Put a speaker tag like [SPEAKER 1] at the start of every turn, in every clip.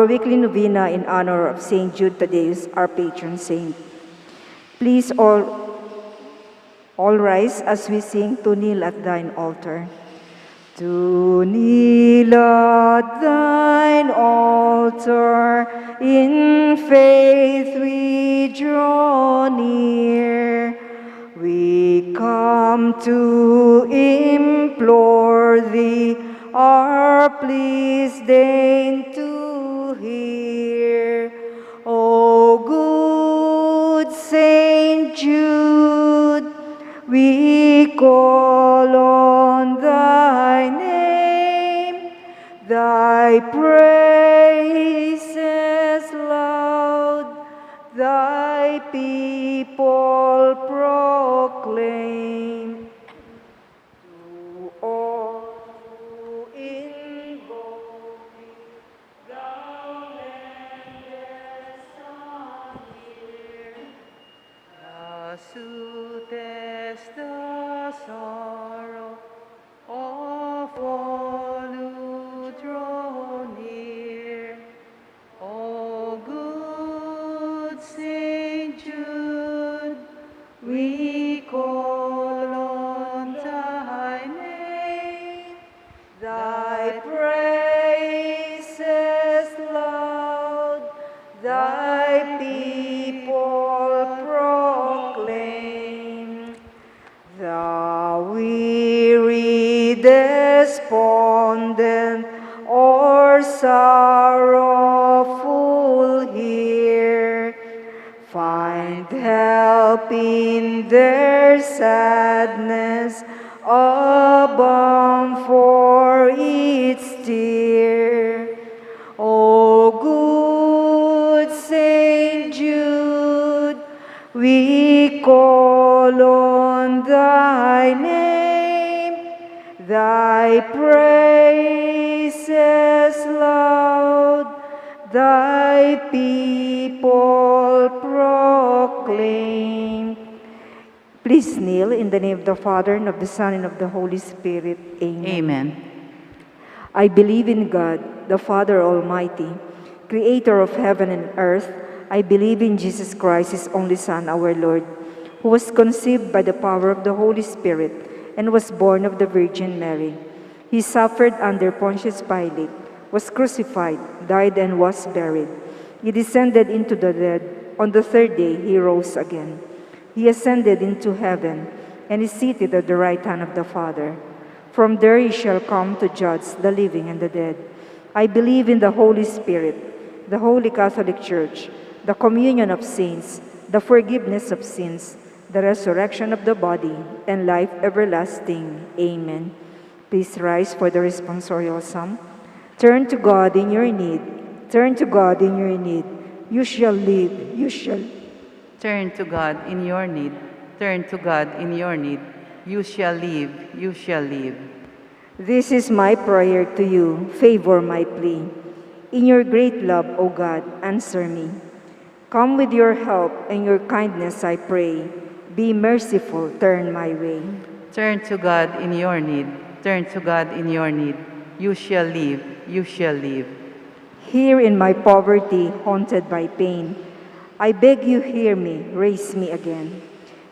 [SPEAKER 1] Our weekly novena in honor of Saint Jude Thaddeus, our patron saint. Please all rise as we sing To Kneel at Thine Altar. To kneel at thine altar, in faith we draw near. We come to implore thee, our pleas deign to hear. O good Saint Jude, we call on thy name, thy praises loud, thy people proclaim. To all who invoke thee, thou lendest an ear. Thou sootest the sorrow of all who draw near. O good Saint Jude, we call on thy name, thy praises loud, thy people proclaim. The weary, despondent, or sorrowful here find help in their sadness, a balm for its tear. O good Saint Jude, we call on thy name, thy praises loud, thy people proclaim. Please kneel in the name of the Father, and of the Son, and of the Holy Spirit. Amen.
[SPEAKER 2] Amen.
[SPEAKER 1] I believe in God, the Father Almighty, creator of heaven and earth. I believe in Jesus Christ, his only Son, our Lord, who was conceived by the power of the Holy Spirit and was born of the Virgin Mary. He suffered under Pontius Pilate, was crucified, died, and was buried. He descended into the dead. On the third day he rose again. He ascended into heaven and is seated at the right hand of the Father. From there he shall come to judge the living and the dead. I believe in the Holy Spirit, the Holy Catholic Church, the communion of saints, the forgiveness of sins, the resurrection of the body, and life everlasting. Amen. Please rise for the responsorial psalm. Turn to God in your need. Turn to God in your need. You shall live. You shall.
[SPEAKER 2] Turn to God in your need. Turn to God in your need. You shall live. You shall live.
[SPEAKER 1] This is my prayer to you. Favor my plea. In your great love, O God, answer me. Come with your help and your kindness, I pray. Be merciful, turn my way.
[SPEAKER 2] Turn to God in your need. Turn to God in your need. You shall live. You shall live.
[SPEAKER 1] Here in my poverty, haunted by pain, I beg you hear me, raise me again.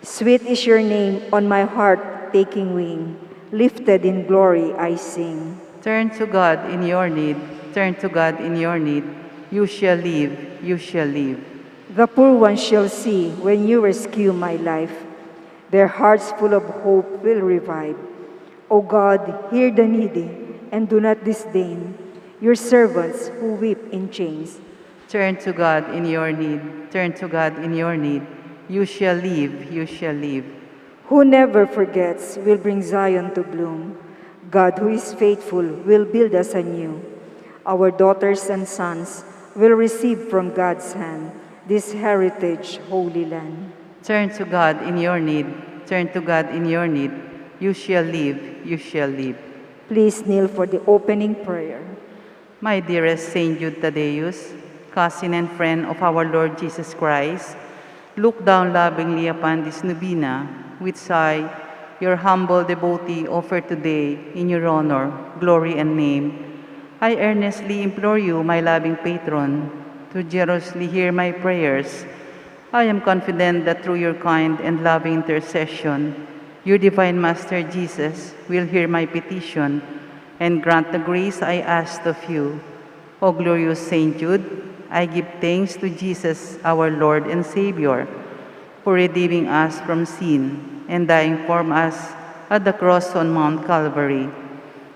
[SPEAKER 1] Sweet is your name on my heart taking wing. Lifted in glory I sing.
[SPEAKER 2] Turn to God in your need. Turn to God in your need. You shall live. You shall live.
[SPEAKER 1] The poor ones shall see when you rescue my life. Their hearts full of hope will revive. O God, hear the needy and do not disdain your servants who weep in chains.
[SPEAKER 2] Turn to God in your need. Turn to God in your need. You shall live. You shall live.
[SPEAKER 1] Who never forgets will bring Zion to bloom. God, who is faithful, will build us anew. Our daughters and sons will receive from God's hand this heritage, holy land.
[SPEAKER 2] Turn to God in your need. Turn to God in your need. You shall live. You shall live.
[SPEAKER 1] Please kneel for the opening prayer.
[SPEAKER 2] My dearest Saint Jude Thaddeus, cousin and friend of our Lord Jesus Christ, look down lovingly upon this novena, which I, your humble devotee, offer today in your honor, glory, and name. I earnestly implore you, my loving patron, to generously hear my prayers. I am confident that through your kind and loving intercession, your divine Master Jesus will hear my petition and grant the grace I asked of you. O glorious Saint Jude, I give thanks to Jesus, our Lord and Savior, for redeeming us from sin and dying for us at the cross on Mount Calvary.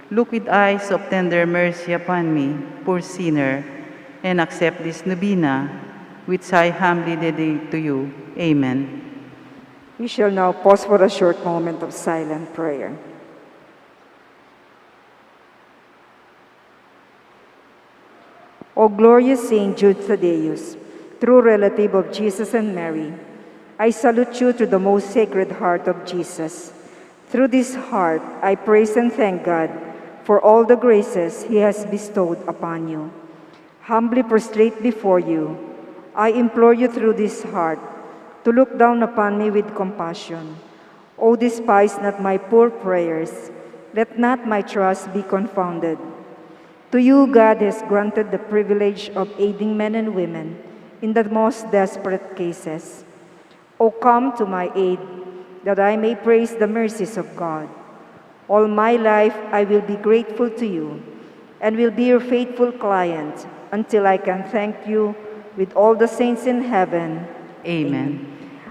[SPEAKER 2] Look with eyes of tender mercy upon me, poor sinner, and accept this novena, which I humbly dedicate to you. Amen.
[SPEAKER 1] We shall now pause for a short moment of silent prayer. O glorious Saint Jude Thaddeus, true relative of Jesus and Mary, I salute you through the most sacred heart of Jesus. Through this heart, I praise and thank God for all the graces He has bestowed upon you. Humbly prostrate before you, I implore you through this heart to look down upon me with compassion. O despise not my poor prayers, let not my trust be confounded. To you, God has granted the privilege of aiding men and women in the most desperate cases. O come to my aid, that I may praise the mercies of God. All my life I will be grateful to you and will be your faithful client until I can thank you with all the saints in heaven.
[SPEAKER 2] Amen.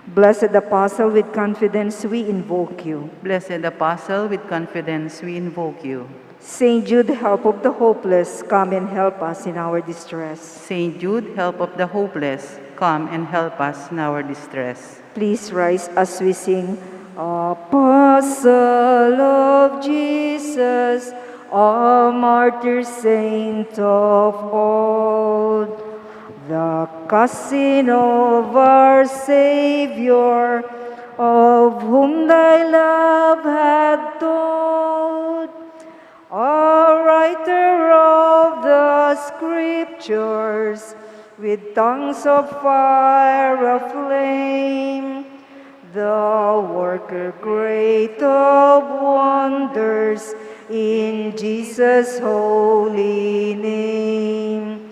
[SPEAKER 1] Blessed Apostle, with confidence we invoke you.
[SPEAKER 2] Blessed Apostle, with confidence we invoke you.
[SPEAKER 1] Saint Jude, help of the hopeless, come and help us in our distress.
[SPEAKER 2] Saint Jude, help of the hopeless, come and help us in our distress.
[SPEAKER 1] Please rise as we sing, Apostle of Jesus, a martyr saint of old, the cousin of our Savior, of whom thy love had told, a writer of the Scriptures, with tongues of fire aflame, the worker great of wonders in Jesus' holy name.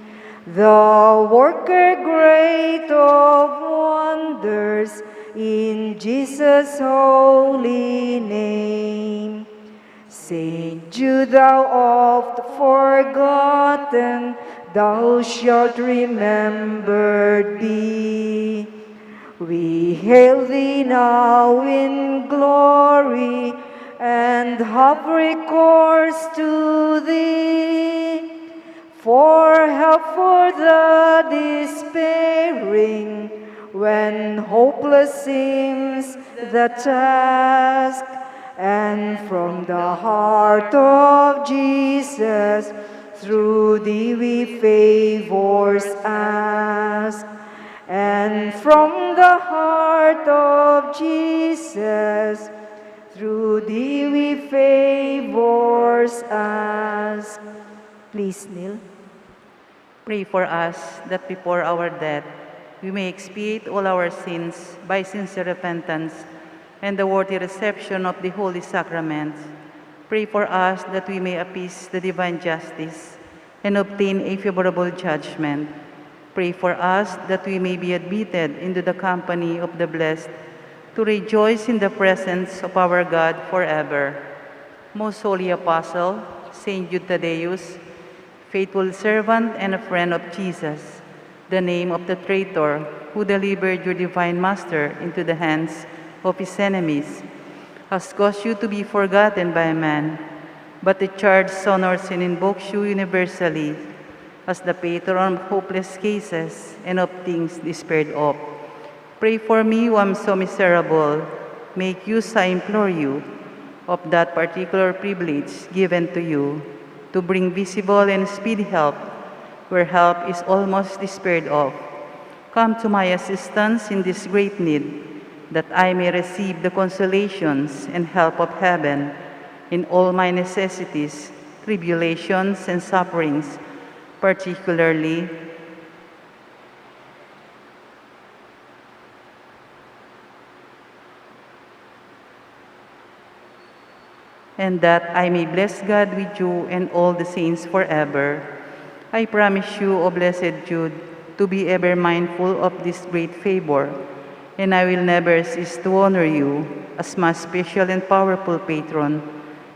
[SPEAKER 1] The worker great of wonders in Jesus' holy name. Saint Jude, thou oft forgotten, thou shalt remembered be. We hail thee now in glory, and have recourse to thee. For help for the despairing, when hopeless seems the task, and from the heart of Jesus, through thee we favors ask. And from the heart of Jesus, through thee we favors ask. Please kneel.
[SPEAKER 2] Pray for us that before our death we may expiate all our sins by sincere repentance and the worthy reception of the holy sacraments. Pray for us that we may appease the divine justice and obtain a favorable judgment. Pray for us that we may be admitted into the company of the blessed, to rejoice in the presence of our God forever. Most Holy Apostle, Saint Jude Thaddeus, faithful servant and a friend of Jesus, the name of the traitor who delivered your divine Master into the hands of his enemies, has caused you to be forgotten by man, but the church honors and invokes you universally as the patron of hopeless cases and of things despaired of. Pray for me who am so miserable. Make use, I implore you, of that particular privilege given to you, to bring visible and speedy help where help is almost despaired of. Come to my assistance in this great need, that I may receive the consolations and help of heaven in all my necessities, tribulations, and sufferings, particularly and that I may bless God with you and all the saints forever. I promise you, O blessed Jude, to be ever mindful of this great favor, and I will never cease to honor you as my special and powerful patron,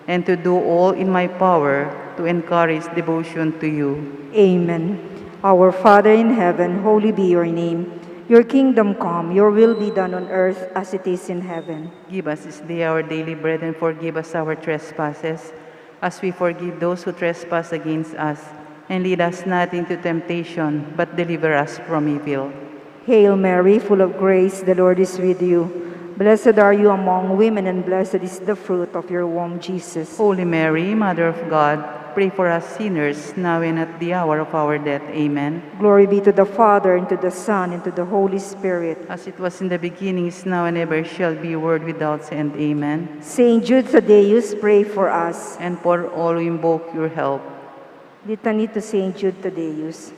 [SPEAKER 2] and to do all in my power to encourage devotion to you.
[SPEAKER 1] Amen. Our Father in heaven, holy be your name. Your kingdom come, your will be done on earth as it is in heaven.
[SPEAKER 2] Give us this day our daily bread, and forgive us our trespasses, as we forgive those who trespass against us. And lead us not into temptation, but deliver us from evil.
[SPEAKER 1] Hail Mary, full of grace, the Lord is with you. Blessed are you among women, and blessed is the fruit of your womb, Jesus.
[SPEAKER 2] Holy Mary, Mother of God, pray for us sinners, now and at the hour of our death. Amen.
[SPEAKER 1] Glory be to the Father, and to the Son, and to the Holy Spirit.
[SPEAKER 2] As it was in the beginning, is now, and ever shall be, world without end. Amen.
[SPEAKER 1] Saint Jude Thaddeus, pray for us.
[SPEAKER 2] And for all who invoke your help.
[SPEAKER 1] Litany to Saint Jude Thaddeus.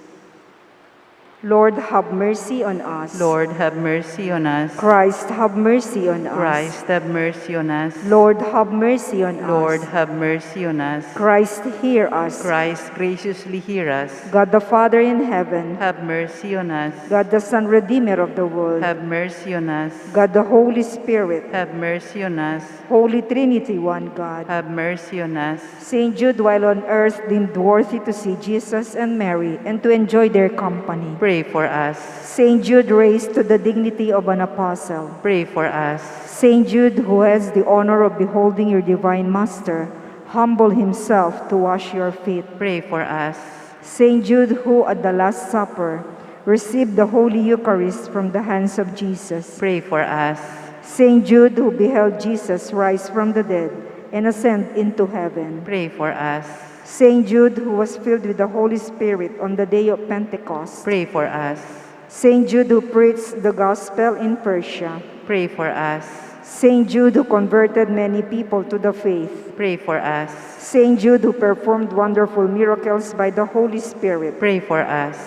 [SPEAKER 1] Lord, have mercy on us.
[SPEAKER 2] Lord, have mercy on us.
[SPEAKER 1] Christ, have mercy on us.
[SPEAKER 2] Christ, have mercy on us.
[SPEAKER 1] Lord, have mercy on
[SPEAKER 2] Lord,
[SPEAKER 1] us.
[SPEAKER 2] have mercy on us.
[SPEAKER 1] Christ, hear us.
[SPEAKER 2] Christ, graciously hear us.
[SPEAKER 1] God the Father in heaven,
[SPEAKER 2] Have mercy on us.
[SPEAKER 1] God the Son, Redeemer of the world,
[SPEAKER 2] Have mercy on us.
[SPEAKER 1] God the Holy Spirit,
[SPEAKER 2] Have mercy on us.
[SPEAKER 1] Holy Trinity, one God.
[SPEAKER 2] Have mercy on us.
[SPEAKER 1] Saint Jude, while on earth, deemed worthy to see Jesus and Mary and to enjoy their company.
[SPEAKER 2] Pray for us.
[SPEAKER 1] Saint Jude, raised to the dignity of an apostle.
[SPEAKER 2] Pray for us.
[SPEAKER 1] Saint Jude, who has the honor of beholding your divine Master, humble himself to wash your feet.
[SPEAKER 2] Pray for us.
[SPEAKER 1] Saint Jude, who at the Last Supper received the Holy Eucharist from the hands of Jesus.
[SPEAKER 2] Pray for us.
[SPEAKER 1] Saint Jude, who beheld Jesus rise from the dead and ascend into heaven.
[SPEAKER 2] Pray for us.
[SPEAKER 1] Saint Jude, who was filled with the Holy Spirit on the day of Pentecost.
[SPEAKER 2] Pray for us.
[SPEAKER 1] Saint Jude, who preached the gospel in Persia.
[SPEAKER 2] Pray for us.
[SPEAKER 1] Saint Jude, who converted many people to the faith.
[SPEAKER 2] Pray for us.
[SPEAKER 1] Saint Jude, who performed wonderful miracles by the Holy Spirit.
[SPEAKER 2] Pray for us.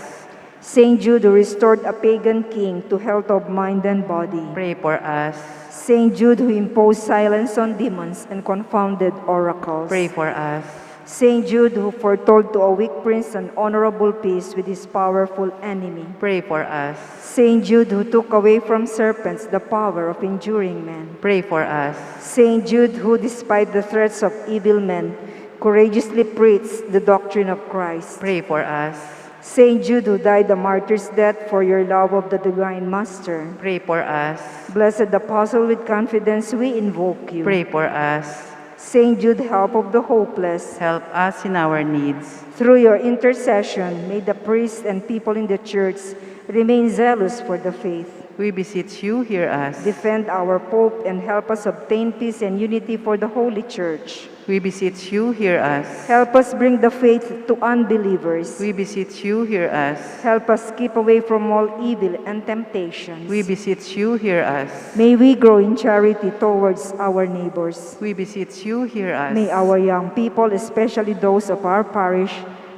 [SPEAKER 1] Saint Jude, who restored a pagan king to health of mind and body.
[SPEAKER 2] Pray for us.
[SPEAKER 1] Saint Jude, who imposed silence on demons and confounded oracles.
[SPEAKER 2] Pray for us.
[SPEAKER 1] Saint Jude, who foretold to a weak prince an honorable peace with his powerful enemy.
[SPEAKER 2] Pray for us.
[SPEAKER 1] Saint Jude, who took away from serpents the power of injuring men.
[SPEAKER 2] Pray for us.
[SPEAKER 1] Saint Jude, who despite the threats of evil men, courageously preached the doctrine of Christ.
[SPEAKER 2] Pray for us.
[SPEAKER 1] Saint Jude, who died a martyr's death for your love of the divine Master.
[SPEAKER 2] Pray for us.
[SPEAKER 1] Blessed Apostle, with confidence we invoke you.
[SPEAKER 2] Pray for us.
[SPEAKER 1] Saint Jude, help of the hopeless,
[SPEAKER 2] Help us in our needs.
[SPEAKER 1] through your intercession, may the priests and people in the Church remain zealous for the faith.
[SPEAKER 2] We beseech you, hear us.
[SPEAKER 1] Defend our Pope and help us obtain peace and unity for the Holy Church.
[SPEAKER 2] We beseech you, hear us.
[SPEAKER 1] Help us bring the faith to unbelievers.
[SPEAKER 2] We beseech you, hear us.
[SPEAKER 1] Help us keep away from all evil and temptations.
[SPEAKER 2] We beseech you, hear us.
[SPEAKER 1] May we grow in charity towards our neighbors.
[SPEAKER 2] We beseech you, hear us.
[SPEAKER 1] May our young people, especially those of our parish,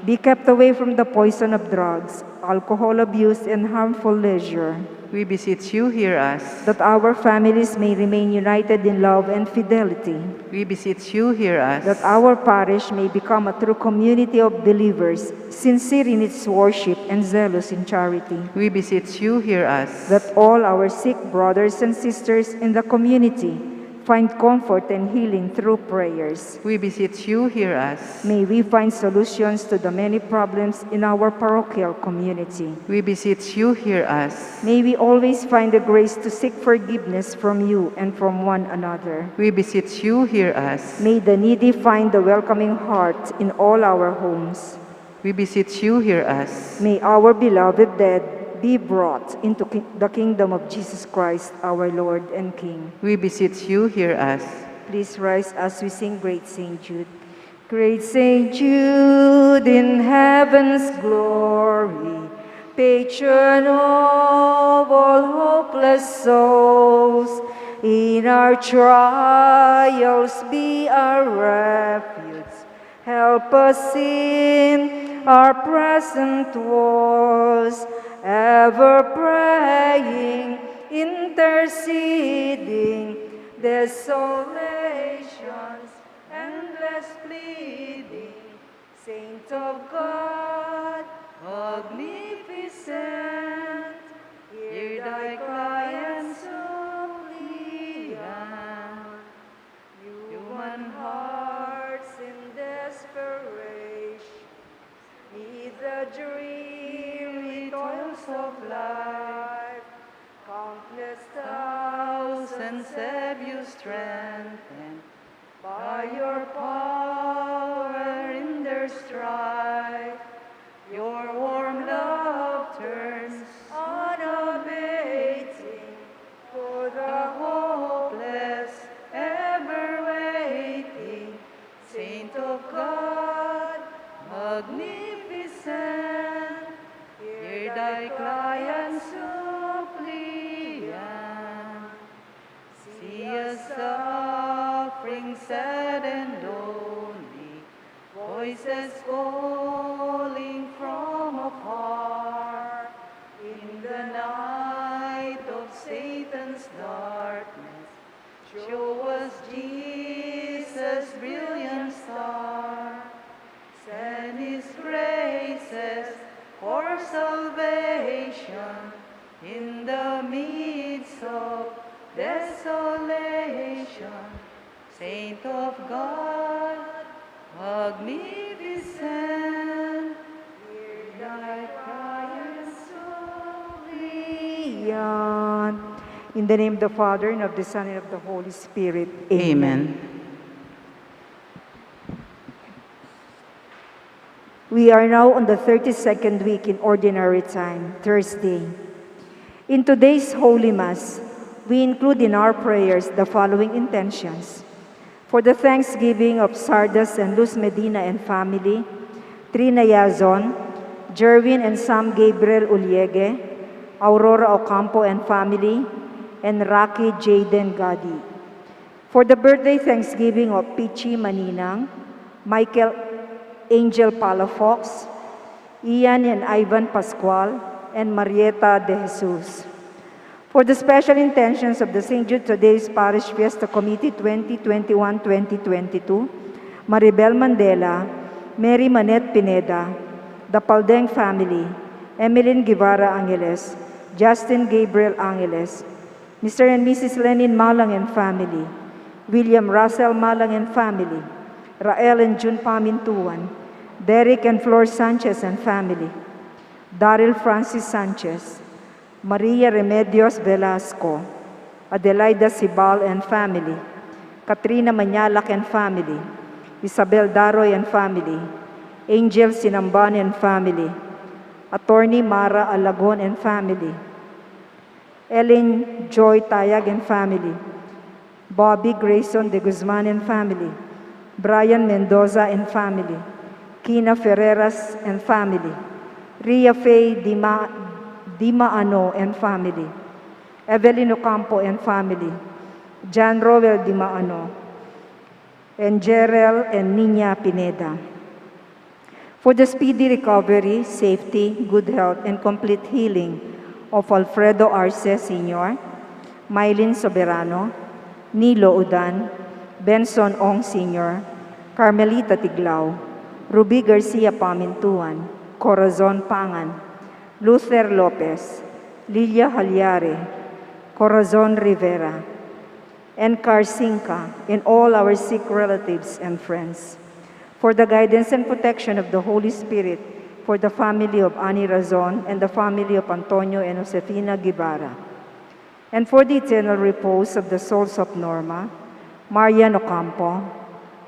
[SPEAKER 1] be kept away from the poison of drugs, alcohol abuse, and harmful leisure.
[SPEAKER 2] We beseech you, hear us.
[SPEAKER 1] That our families may remain united in love and fidelity.
[SPEAKER 2] We beseech you, hear us.
[SPEAKER 1] That our parish may become a true community of believers, sincere in its worship and zealous in charity.
[SPEAKER 2] We beseech you, hear us.
[SPEAKER 1] That all our sick brothers and sisters in the community find comfort and healing through prayers.
[SPEAKER 2] We beseech you, hear us.
[SPEAKER 1] May we find solutions to the many problems in our parochial community.
[SPEAKER 2] We beseech you, hear us.
[SPEAKER 1] May we always find the grace to seek forgiveness from you and from one another.
[SPEAKER 2] We beseech you, hear us.
[SPEAKER 1] May the needy find the welcoming heart in all our homes.
[SPEAKER 2] We beseech you, hear us.
[SPEAKER 1] May our beloved dead be brought into the kingdom of Jesus Christ, our Lord and King.
[SPEAKER 2] We beseech you, hear us.
[SPEAKER 1] Please rise as we sing Great Saint Jude. Great Saint Jude, in heaven's glory, patron of all hopeless souls, in our trials be our refuge. Help us in our present woes, ever praying, interceding, desolations and Saint of God, magnificent, hear thy cry and suppliant. Human hearts in desperation, meet the dreary toils of life. Countless thousands have you strengthened by your power in their strife. Your warm love turns unabating for the hopeless, ever waiting. Saint of God, magnificent, hear thy cry and suppliant. See us suffering, sad and lonely, voices calling from afar. In the night of Satan's darkness, show us Jesus' brilliant star. Send his graces for salvation in the midst of desolation. Saint of God, magnificent, hear thy cry and suppliant. In the name of the Father, and of the Son, and of the Holy Spirit.
[SPEAKER 2] Amen.
[SPEAKER 1] We are now on the 32nd week in Ordinary Time, Thursday. In today's Holy Mass, we include in our prayers the following intentions. For the thanksgiving of Sardas and Luz Medina and family, Trina Yazon, Jerwin and Sam Gabriel Uliege, Aurora Ocampo and family, and Rocky Jaden Gadi. For the birthday thanksgiving of Pichi Maninang, Michael Angel Palafox, Ian and Ivan Pascual, and Marieta de Jesus. For the special intentions of the St. Jude Today's Parish Fiesta Committee 2021-2022, Maribel Mandela, Mary Manette Pineda, the Paldeng family, Emeline Guevara Angeles, Justin Gabriel Angeles, Mr. and Mrs. Lenin Malang and family, William Russell Malang and family, Rael and June Pamintuan, Derek and Flor Sanchez and family, Daryl Francis Sanchez, Maria Remedios Velasco, Adelaida Sibal and family, Katrina Manyalak and family, Isabel Daroy and family, Angel Sinamban and family, Attorney Mara Alagon and family, Ellen Joy Tayag and family, Bobby Grayson de Guzman and family, Brian Mendoza and family, Kina Ferreras and family, Ria Faye Dimaano and family, Evelyn Ocampo and family, John Roel Dimaano, and Jerel and Nina Pineda. For the speedy recovery, safety, good health, and complete healing of Alfredo Arce Sr., Mylene Soberano, Nilo Udan, Benson Ong Sr., Carmelita Tiglao, Ruby Garcia Pamintuan, Corazon Pangan, Luther Lopez, Lilia Halyare, Corazon Rivera, and Carcinca, and all our sick relatives and friends. For the guidance and protection of the Holy Spirit, for the family of Ani Razon and the family of Antonio and Josefina Guevara, and for the eternal repose of the souls of Norma, Marian Ocampo,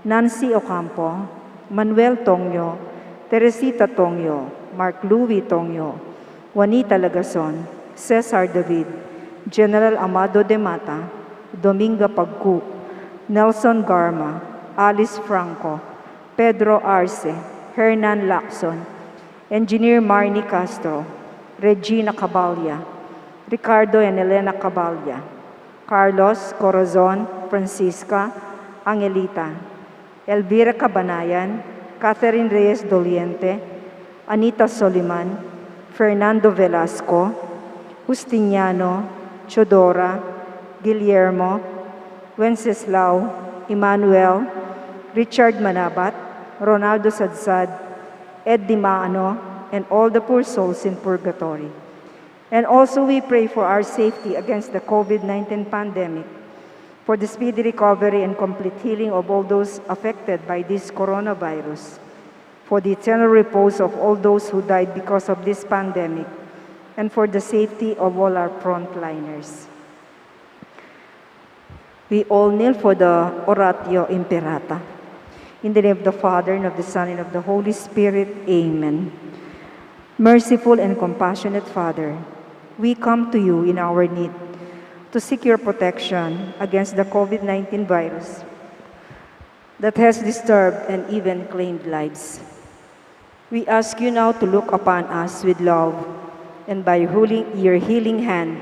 [SPEAKER 1] Nancy Ocampo, Manuel Tongyo, Teresita Tongyo, Mark Louis Tongyo, Juanita Lagason, Cesar David, General Amado de Mata, Dominga Pagku, Nelson Garma, Alice Franco, Pedro Arce, Hernan Lacson, Engineer Marnie Castro, Regina Cabalya, Ricardo and Elena Cabalya, Carlos Corazon, Francisca Angelita, Elvira Cabanayan, Catherine Reyes Doliente, Anita Soliman, Fernando Velasco, Justiniano, Chodora, Guillermo, Wenceslao, Emmanuel, Richard Manabat, Ronaldo Sadsad, Ed Di Maano, and all the poor souls in purgatory. And also we pray for our safety against the COVID-19 pandemic, for the speedy recovery and complete healing of all those affected by this coronavirus, for the eternal repose of all those who died because of this pandemic, and for the safety of all our frontliners. We all kneel for the Oratio Imperata. In the name of the Father, and of the Son, and of the Holy Spirit, Amen. Merciful and compassionate Father, we come to you in our need to seek your protection against the COVID-19 virus that has disturbed and even claimed lives. We ask you now to look upon us with love, and by your healing hand,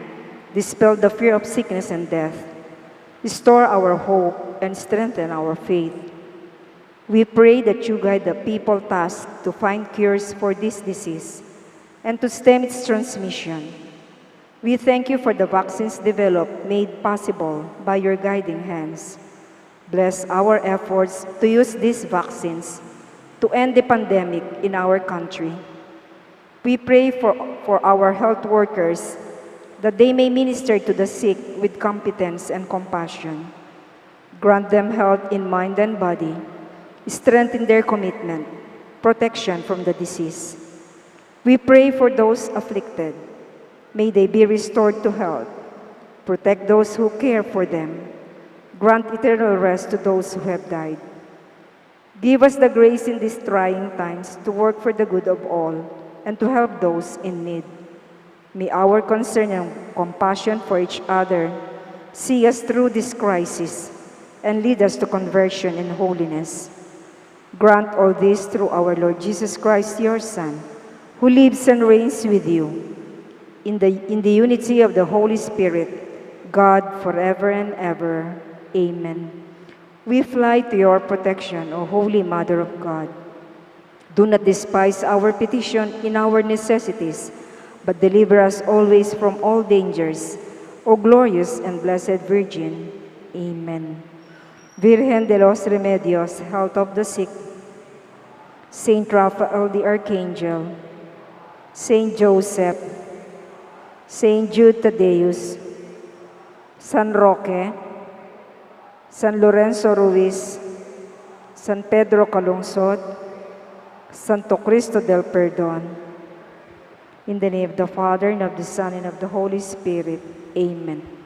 [SPEAKER 1] dispel the fear of sickness and death, restore our hope, and strengthen our faith. We pray that you guide the people tasked to find cures for this disease and to stem its transmission. We thank you for the vaccines developed, made possible by your guiding hands. Bless our efforts to use these vaccines to end the pandemic in our country. We pray for our health workers that they may minister to the sick with competence and compassion. Grant them health in mind and body, strengthen their commitment, protection from the disease. We pray for those afflicted. May they be restored to health. Protect those who care for them. Grant eternal rest to those who have died. Give us the grace in these trying times to work for the good of all and to help those in need. May our concern and compassion for each other see us through this crisis and lead us to conversion and holiness. Grant all this through our Lord Jesus Christ, your Son, who lives and reigns with you in the unity of the Holy Spirit, God, forever and ever. Amen. We fly to your protection, O Holy Mother of God. Do not despise our petition in our necessities, but deliver us always from all dangers, O glorious and blessed Virgin. Amen. Virgen de los Remedios, health of the sick, Saint Raphael the Archangel, Saint Joseph, Saint Jude Thaddeus, San Roque, San Lorenzo Ruiz, San Pedro Calungsod, Santo Cristo del Perdón. In the name of the Father, and of the Son, and of the Holy Spirit. Amen.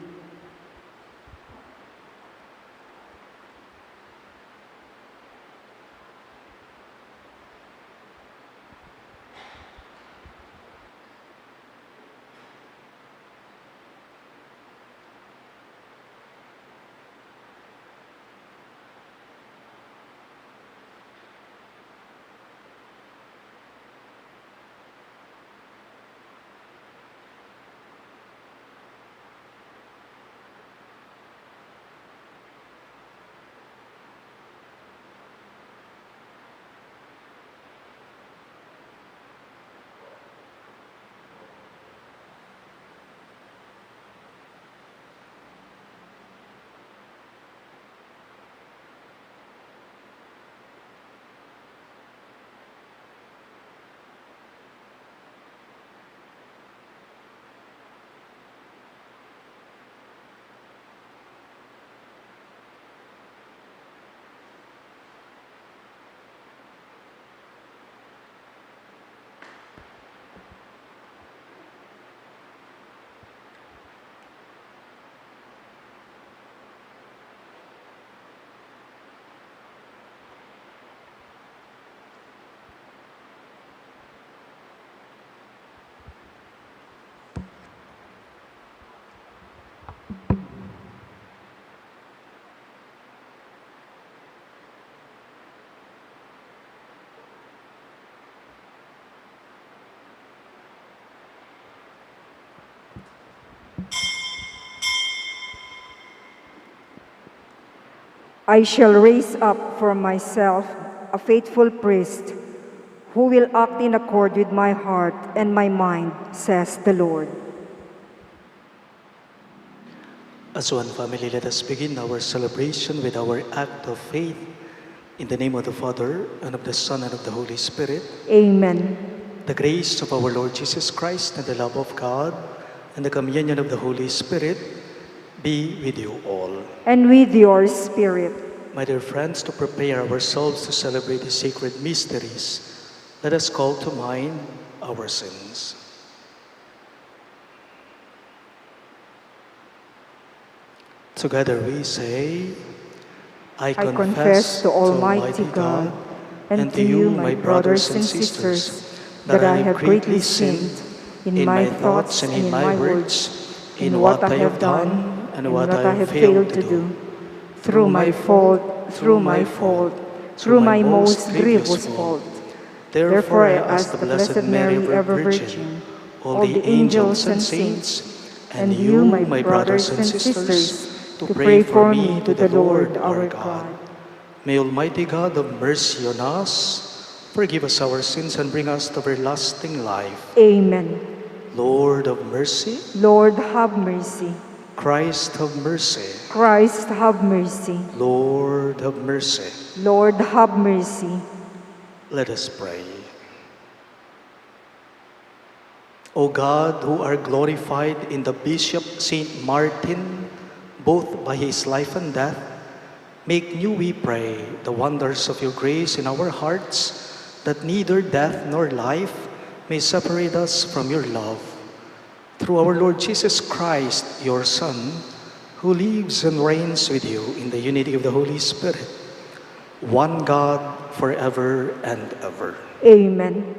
[SPEAKER 1] I shall raise up for myself a faithful priest who will act in accord with my heart and my mind, says the Lord.
[SPEAKER 3] As one family, let us begin our celebration with our act of faith In the name of the Father, and of the Son, and of the Holy Spirit,
[SPEAKER 1] Amen.
[SPEAKER 3] the grace of our Lord Jesus Christ, and the love of God, and the communion of the Holy Spirit be with you all.
[SPEAKER 1] And with your spirit.
[SPEAKER 3] My dear friends, to prepare ourselves to celebrate the sacred mysteries, let us call to mind our sins. Together we say, I
[SPEAKER 1] confess to Almighty God and to you, my brothers and sisters, that I have greatly sinned in my thoughts and in my words, in what I have done and what I have failed to do, through my fault, through my most grievous fault. Therefore I ask the Blessed Mary, ever Virgin, all the angels and saints, and you, my brothers and sisters, to pray for me to the Lord our God.
[SPEAKER 3] May Almighty God have mercy on us, forgive us our sins, and bring us to everlasting life.
[SPEAKER 1] Amen.
[SPEAKER 3] Lord have mercy.
[SPEAKER 1] Lord, have mercy.
[SPEAKER 3] Christ have mercy.
[SPEAKER 1] Christ, have mercy.
[SPEAKER 3] Lord have mercy.
[SPEAKER 1] Lord, have mercy.
[SPEAKER 3] Let us pray. O God, who are glorified in the Bishop Saint Martin, both by his life and death, make new, we pray, the wonders of your grace in our hearts, that neither death nor life may separate us from your love. Through our Lord Jesus Christ, your Son, who lives and reigns with you in the unity of the Holy Spirit, one God, forever and ever.
[SPEAKER 1] Amen.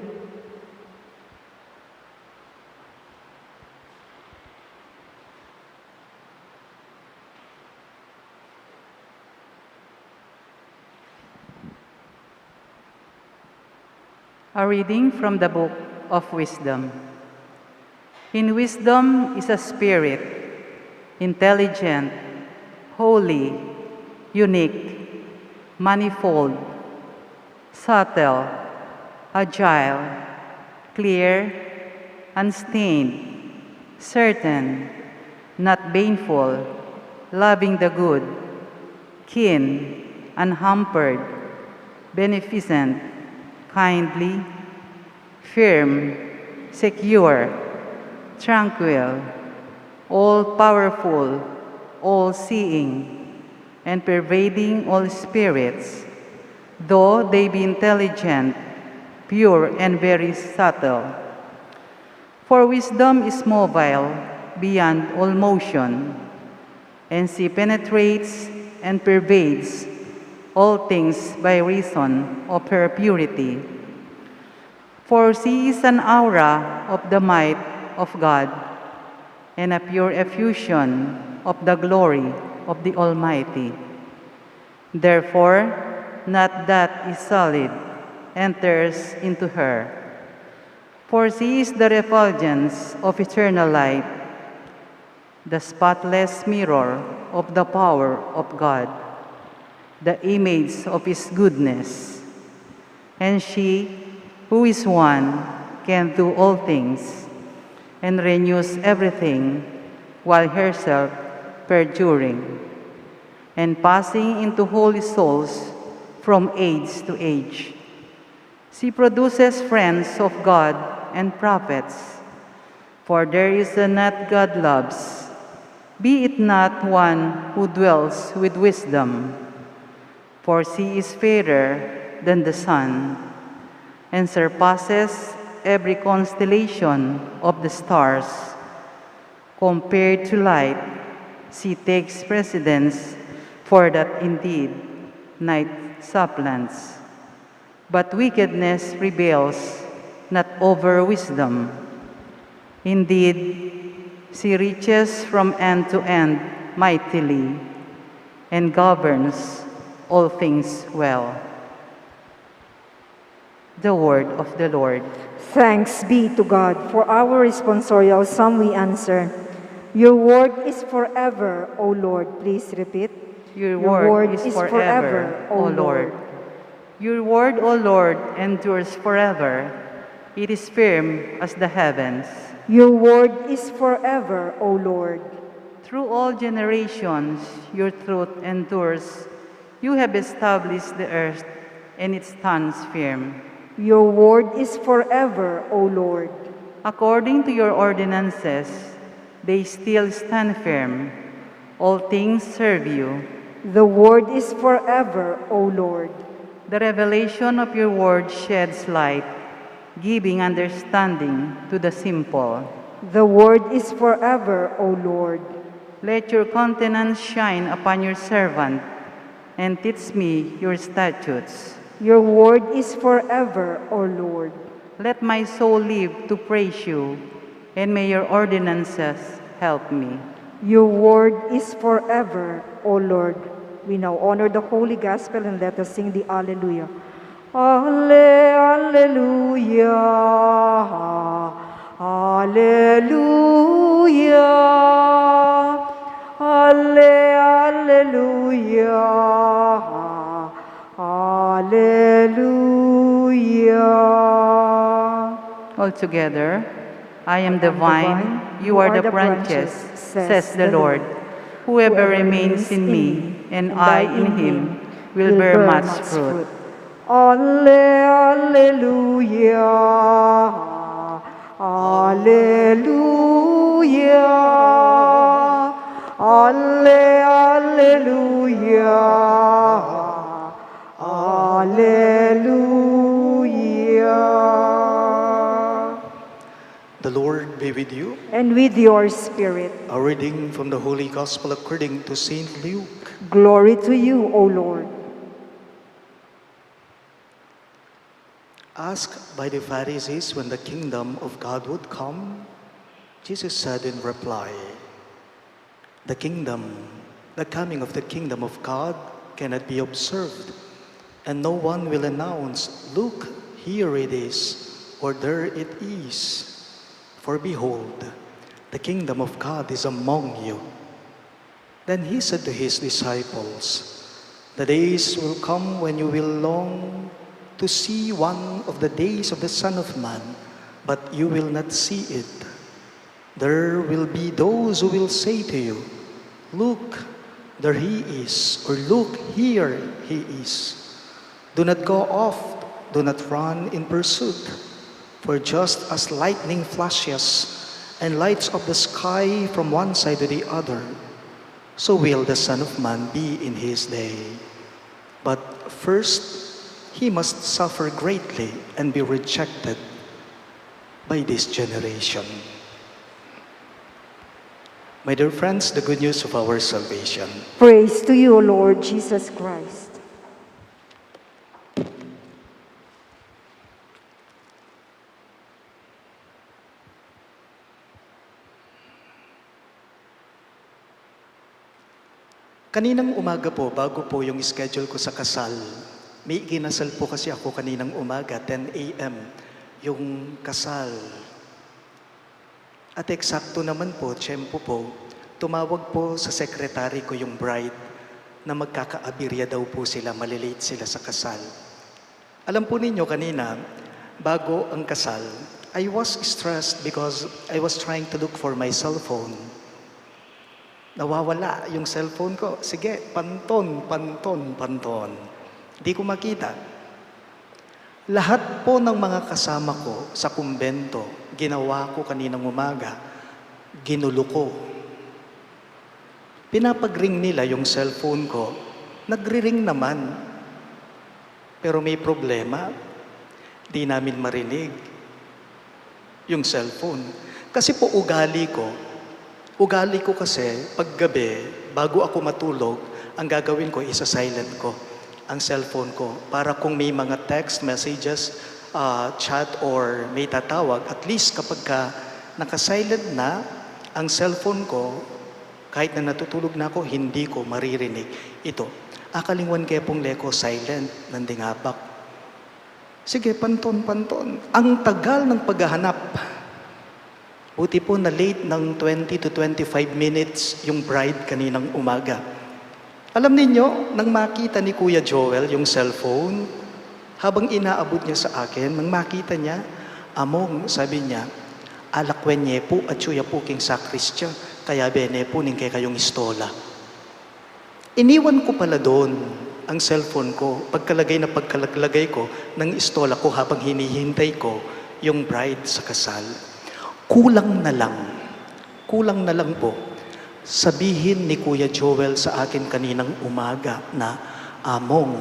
[SPEAKER 2] A reading from the Book of Wisdom. In wisdom is a spirit, intelligent, holy, unique, manifold, subtle, agile, clear, unstained, certain, not baneful, loving the good, keen, unhampered, beneficent, kindly, firm, secure, tranquil, all-powerful, all-seeing, and pervading all spirits, though they be intelligent, pure, and very subtle. For wisdom is mobile beyond all motion, and she penetrates and pervades all things by reason of her purity. For she is an aura of the might of God, and a pure effusion of the glory of the Almighty. Therefore, not that is solid enters into her. For she is the refulgence of eternal light, the spotless mirror of the power of God, the image of his goodness. And she, who is one, can do all things, and renews everything, while herself perduring, and passing into holy souls from age to age. She produces friends of God and prophets, for there is a not God loves, be it not one who dwells with wisdom. For she is fairer than the sun, and surpasses every constellation of the stars. Compared to light, she takes precedence, for that indeed night supplants. But wickedness prevails not over wisdom. Indeed, she reaches from end to end mightily, and governs all things well. The word of the Lord.
[SPEAKER 1] Thanks be to God. For our responsorial psalm we answer, your word is forever, O Lord. Please repeat.
[SPEAKER 2] Your word is forever, O Lord. Your word, O Lord, endures forever. It is firm as the heavens.
[SPEAKER 1] Your word is forever, O Lord.
[SPEAKER 2] Through all generations, your truth endures. You have established the earth, and it stands firm.
[SPEAKER 1] Your word is forever, O Lord.
[SPEAKER 2] According to your ordinances, they still stand firm. All things serve you.
[SPEAKER 1] The word is forever, O Lord.
[SPEAKER 2] The revelation of your word sheds light, giving understanding to the simple.
[SPEAKER 1] The word is forever, O Lord.
[SPEAKER 2] Let your countenance shine upon your servant, and teach me your statutes.
[SPEAKER 1] Your word is forever, O Lord.
[SPEAKER 2] Let my soul live to praise you, and may your ordinances help me.
[SPEAKER 1] Your word is forever, O Lord. We now honor the Holy Gospel and let us sing the Alleluia. Alleluia. Alleluia. Alleluia. Alleluia.
[SPEAKER 2] All together, I am the vine, you are the branches, says the Lord. Whoever remains in me, and I in him, will bear much fruit.
[SPEAKER 1] Alleluia. Alleluia. Alleluia. Alleluia.
[SPEAKER 3] The Lord be with you.
[SPEAKER 1] And with your spirit.
[SPEAKER 3] A reading from the Holy Gospel according to St. Luke.
[SPEAKER 1] Glory to you, O Lord.
[SPEAKER 3] Asked by the Pharisees when the kingdom of God would come, Jesus said in reply, the coming of the kingdom of God cannot be observed, and no one will announce, "Look, here it is," or "There it is." For behold, the kingdom of God is among you. Then he said to his disciples, the days will come when you will long to see one of the days of the Son of Man, but you will not see it. There will be those who will say to you, "Look, there he is," or "Look, here he is." Do not go off, do not run in pursuit. For just as lightning flashes and lights up the sky from one side to the other, so will the Son of Man be in his day. But first, he must suffer greatly and be rejected by this generation. My dear friends, the good news of our salvation.
[SPEAKER 1] Praise to you, Lord Jesus Christ.
[SPEAKER 3] Kaninang umaga po, bago po yung schedule ko sa kasal, may ikinasal po kasi ako kaninang umaga, 10 a.m., yung kasal. At eksakto naman po, tiyempo po, tumawag po sa sekretary ko yung bride na magkakaabirya daw po sila, malilate sila sa kasal. Alam po ninyo kanina, bago ang kasal, I was stressed because I was trying to look for my cellphone. Nawawala yung cellphone ko. Sige, panton. Di ko makita. Lahat po ng mga kasama ko sa kumbento, ginawa ko kaninang umaga, ginulo ko. Pinapag-ring nila yung cellphone ko, nagri-ring naman. Pero may problema, di namin marinig yung cellphone. Kasi po ugali ko kasi, paggabi, bago ako matulog, ang gagawin ko, isa-silent ko ang cellphone ko. Para kung may mga text messages, chat, or may tatawag, at least kapag naka-silent na ang cellphone ko, kahit na natutulog na ako, hindi ko maririnig. Ito, akalingwan kaya pong leko, silent, nandingabak. Sige, panton. Ang tagal ng paghahanap. Buti po na late ng 20 to 25 minutes yung bride kaninang umaga. Alam ninyo, nang makita ni Kuya Joel yung cellphone, habang inaabot niya sa akin, nang makita niya, among, sabi niya, alakwen niya po at suya po king sakristya, kaya bene po ning kay kayong istola. Iniwan ko pala doon ang cellphone ko, pagkalagay ko ng istola ko habang hinihintay ko yung bride sa kasal. Kulang na lang po, sabihin ni Kuya Joel sa akin kaninang umaga na, among,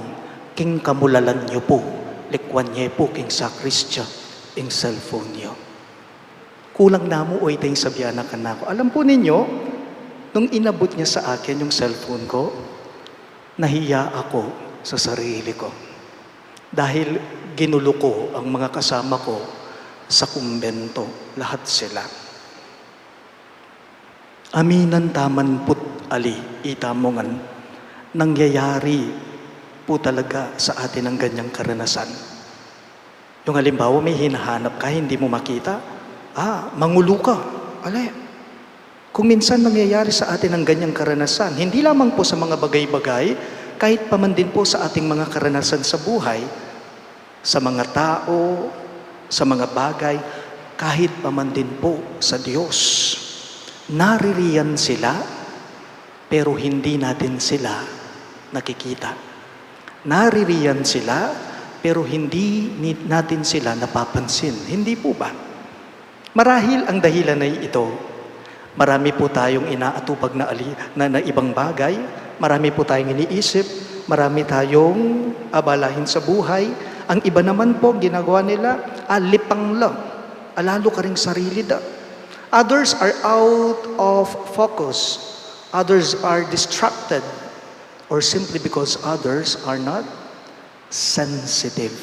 [SPEAKER 3] king kamulalan niyo po, likwan niya po king sakristya, ing cellphone niyo. Kulang na mo, oy tayong sabihan na kanako. Alam po ninyo, nung inabot niya sa akin yung cellphone ko, nahiya ako sa sarili ko. Dahil ginulo ko ang mga kasama ko sa kumbento, lahat sila. Aminan taman put ali, itamongan, nangyayari po talaga sa atin ang ganyang karanasan. Yung halimbawa, may hinahanap ka, hindi mo makita, mangulo ka. Kung minsan nangyayari sa atin ang ganyang karanasan, hindi lamang po sa mga bagay-bagay, kahit pa man din po sa ating mga karanasan sa buhay, sa mga tao, sa mga bagay, kahit pa man din po sa Diyos. Naririyan sila, pero hindi natin sila nakikita. Naririyan sila, pero hindi natin sila napapansin. Hindi po ba? Marahil ang dahilan ay ito. Marami po tayong inaatupag na ibang bagay. Marami po tayong iniisip. Marami tayong abalahin sa buhay. Ang iba naman po, ginagawa nila, lipang lang. Alalo ka ring sarili da. Others are out of focus. Others are distracted. Or simply because others are not sensitive.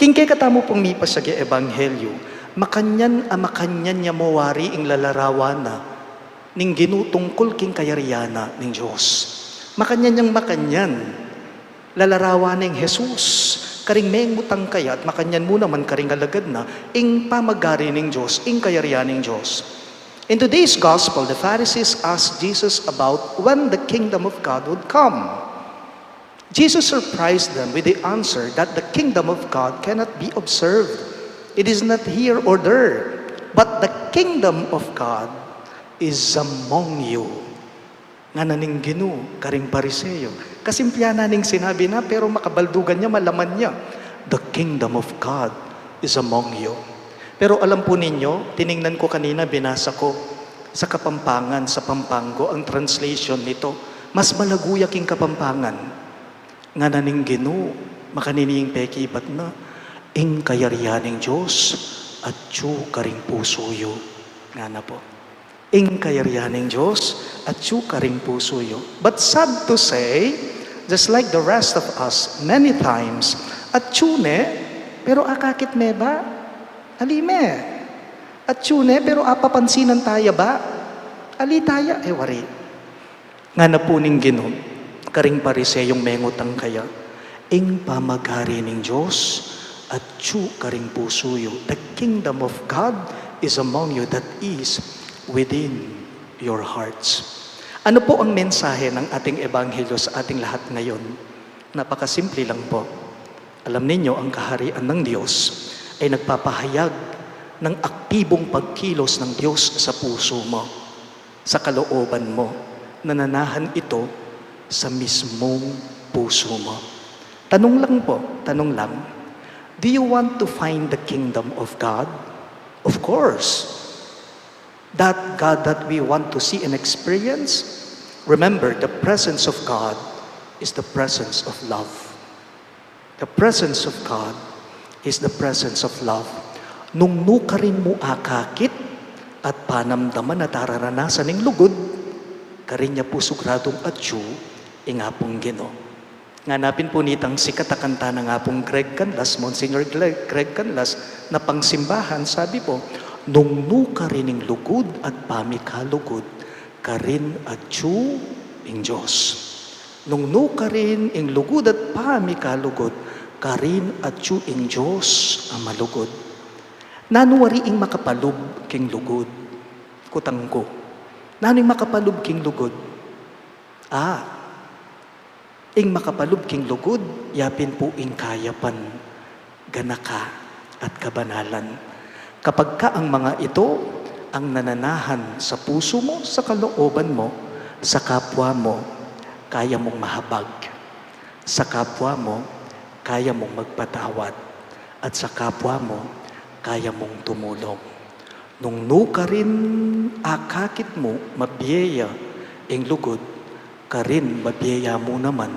[SPEAKER 3] Kingkay katamo pong mipas sa ebanghelyo, makanyan niya mawari ing lalarawana ning ginutungkol king kayariana ning Diyos. Makanyan lalarawan ning Jesus karing mengutang kaya at makanyan mo naman karing alagad na ing pamagari ning Diyos, ing kayarian ning Diyos. In today's gospel, the Pharisees asked Jesus about when the kingdom of God would come. Jesus surprised them with the answer that the kingdom of God cannot be observed. It is not here or there, but the kingdom of God is among you. Nga naning ginu, karing Pariseo. Kasimpyan na ning sinabi na, pero makabaldugan niya, malaman niya. The kingdom of God is among you. Pero alam po ninyo, tiningnan ko kanina, binasa ko sa Kapampangan, sa Pampango, ang translation nito, mas malaguyak king Kapampangan. Nga naning ginu, makanining pekibat na, ing kayarianing Diyos at Diyo karing pusuyo. Nga na po. Ing kayarianing Diyos at Diyo karing pusuyo. But sad to say, just like the rest of us, many times, at Diyune, pero akakit me ba? Alime. At Diyune, pero apapansinan tayo ba? Ali taya, wari. Nga na po ning gino, karing Pariseyong mengutang kaya, ing pamagari ning Diyos, at Diyo karing pusuyo. The kingdom of God is among you, that is within your hearts. Ano po ang mensahe ng ating ebanghelyo sa ating lahat ngayon? Napakasimple lang po. Alam ninyo, ang kaharian ng Diyos ay nagpapahayag ng aktibong pagkilos ng Diyos sa puso mo, sa kalooban mo. Nananahan ito sa mismong puso mo. Tanong lang. Do you want to find the kingdom of God? Of course. That God that we want to see and experience, remember, the presence of God is the presence of love. The presence of God is the presence of love. Nung nukarin mo akakit at panamdaman at araranasan ng lugod, karin niya po sugradong at Diyo, ingapong Gino. Nganapin po nitang sikat na kanta na nga pong Monsignor Greg Canlas, na pangsimbahan, sabi po, nung nuka rin ng lugod at pamikalugod, karin at Diyo ing Diyos. Nung nuka rin ing lugod at pamikalugod, karin at Diyo ing Diyos ang malugod. Nanuwari ing makapalub king lugod, kutang ko. Nano'y makapalub king lugod? Ing makapalub king lugod, yapin po ing kayapan, ganaka at kabanalan. Kapag ka ang mga ito ang nananahan sa puso mo, sa kalooban mo, sa kapwa mo, kaya mong mahabag. Sa kapwa mo, kaya mong magpatawad. At sa kapwa mo, kaya mong tumulong. Nung nuka rin akakit mo, mabiyaya, ing lugod, ka rin mabiyaya mo naman,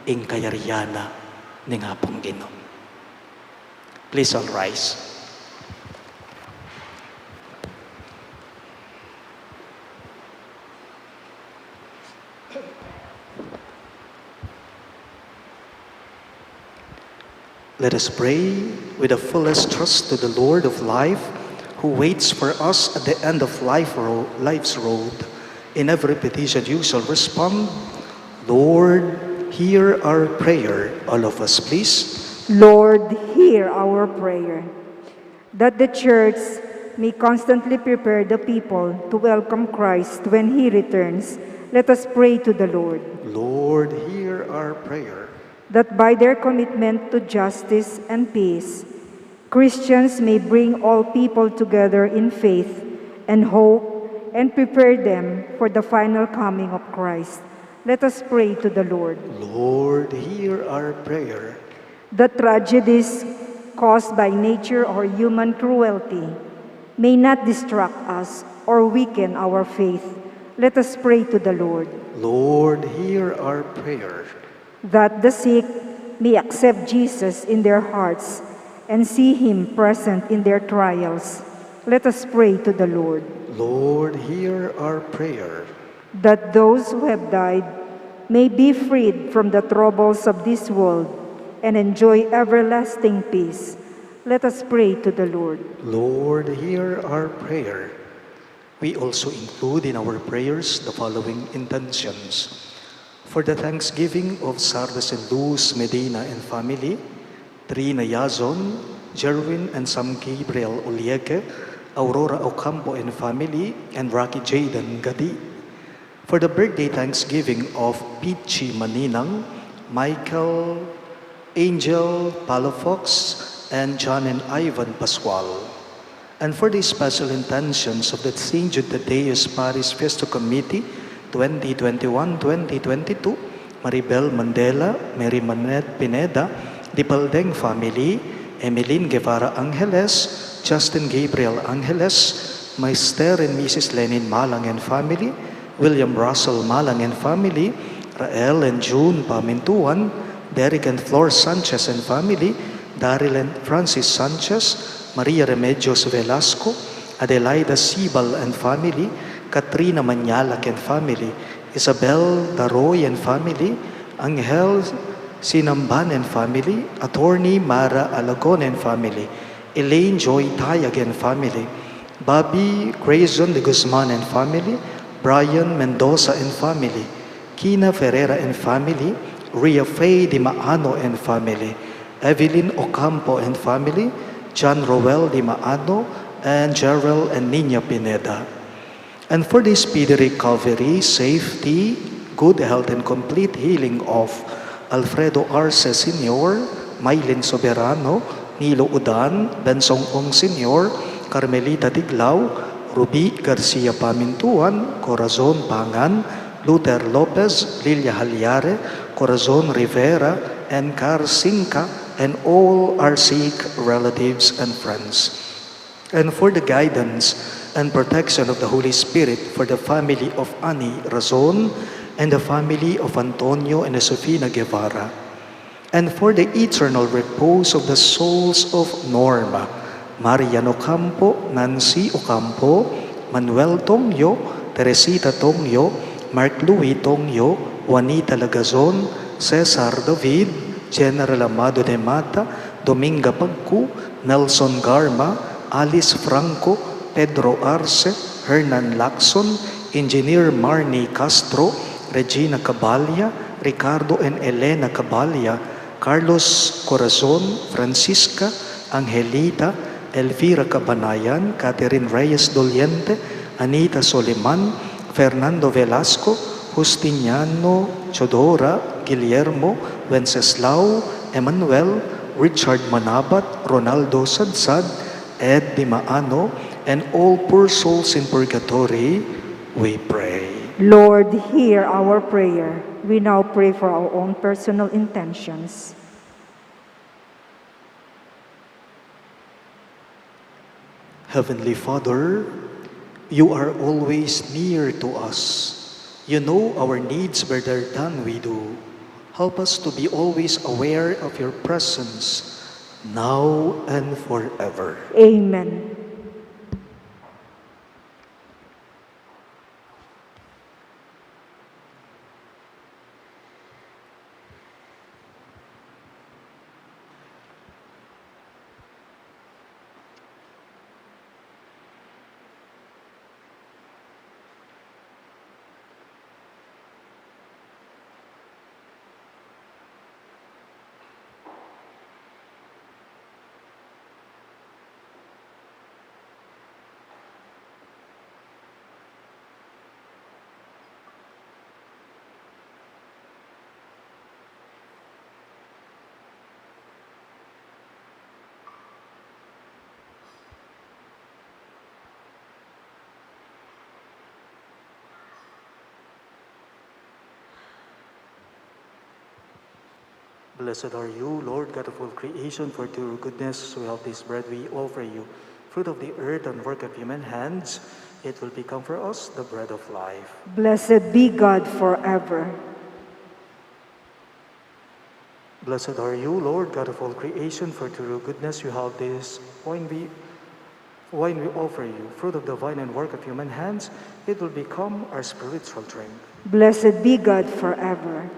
[SPEAKER 3] ing kayaryana, ni nga pong Ginoo. Please all rise. Let us pray with the fullest trust to the Lord of life, who waits for us at the end of life's road. In every petition you shall respond, Lord, hear our prayer. All of us, please.
[SPEAKER 1] Lord, hear our prayer. That the Church may constantly prepare the people to welcome Christ when He returns, let us pray to the Lord.
[SPEAKER 3] Lord, hear our prayer.
[SPEAKER 1] That by their commitment to justice and peace, Christians may bring all people together in faith and hope and prepare them for the final coming of Christ. Let us pray to the Lord.
[SPEAKER 3] Lord, hear our prayer.
[SPEAKER 1] The tragedies caused by nature or human cruelty may not distract us or weaken our faith. Let us pray to the Lord.
[SPEAKER 3] Lord, hear our prayer.
[SPEAKER 1] That the sick may accept Jesus in their hearts and see Him present in their trials. Let us pray to the Lord.
[SPEAKER 3] Lord, hear our prayer.
[SPEAKER 1] That those who have died may be freed from the troubles of this world and enjoy everlasting peace. Let us pray to the Lord.
[SPEAKER 3] Lord, hear our prayer. We also include in our prayers the following intentions. For the thanksgiving of Sardes and Luz Medina and family, Trina Yazon, Jerwin and Sam Gabriel Olieke, Aurora Ocampo and family, and Rocky Jaden Gadi. For the birthday thanksgiving of Pichi Maninang, Michael, Angel Palafox, and John and Ivan Pascual. And for the special intentions of the St. Jude Thaddeus Parish Fiesta Committee, 2021-2022, Maribel Mandela, Mary Manette Pineda, Dipaldeng family, Emeline Guevara Angeles, Justin Gabriel Angeles, Mr. and Mrs. Lenin Malang and family, William Russell Malang and family, Rael and June Pamintuan, Derek and Flor Sanchez and family, Daryl and Francis Sanchez, Maria Remedios Velasco, Adelaida Sibal and family, Katrina Manyalak and family, Isabel Daroy and family, Angel Sinamban and family, Attorney Mara Alagon and family, Elaine Joy Tayag and family, Bobby Grayson de Guzman and family, Brian Mendoza and family, Kina Ferreira and family, Ria Faye Di Maano and family, Evelyn Ocampo and family, John Roel Di Maano, and Gerald and Nina Pineda. And for the speedy recovery, safety, good health, and complete healing of Alfredo Arce Sr., Maylin Soberano, Nilo Udan, Bensong Ong Sr., Carmelita Tiglao, Ruby Garcia Pamintuan, Corazon Pangan, Luther Lopez, Lilia Halyare, Corazon Rivera, and Car Sinca, and all our sick relatives and friends. And for the guidance and protection of the Holy Spirit for the family of Ani Razon and the family of Antonio and Josefina Guevara. And for the eternal repose of the souls of Norma, Marian Ocampo, Nancy Ocampo, Manuel Tongyo, Teresita Tongyo, Mark Louis Tongyo, Juanita Lagazon, Cesar David, General Amado de Mata, Dominga Pagku, Nelson Garma, Alice Franco, Pedro Arce, Hernan Lacson, Engineer Marnie Castro, Regina Cabalya, Ricardo and Elena Cabalya, Carlos Corazon, Francisca, Angelita, Elvira Cabanayan, Catherine Reyes Doliente, Anita Soliman, Fernando Velasco, Justiniano Chodora, Guillermo, Wenceslao, Emmanuel, Richard Manabat, Ronaldo Sadsad, Ed Di Maano, and all poor souls in purgatory, we pray.
[SPEAKER 1] Lord, hear our prayer. We now pray for our own personal intentions.
[SPEAKER 3] Heavenly Father, you are always near to us. You know our needs better than we do. Help us to be always aware of your presence, now and forever.
[SPEAKER 1] Amen.
[SPEAKER 3] Blessed are you, Lord God of all creation, for through your goodness we have this bread we offer you, fruit of the earth and work of human hands. It will become for us the bread of life.
[SPEAKER 1] Blessed be God forever.
[SPEAKER 3] Blessed are you, Lord God of all creation, for through your goodness you have this wine we offer you, fruit of the vine and work of human hands. It will become our spiritual drink.
[SPEAKER 1] Blessed be God forever.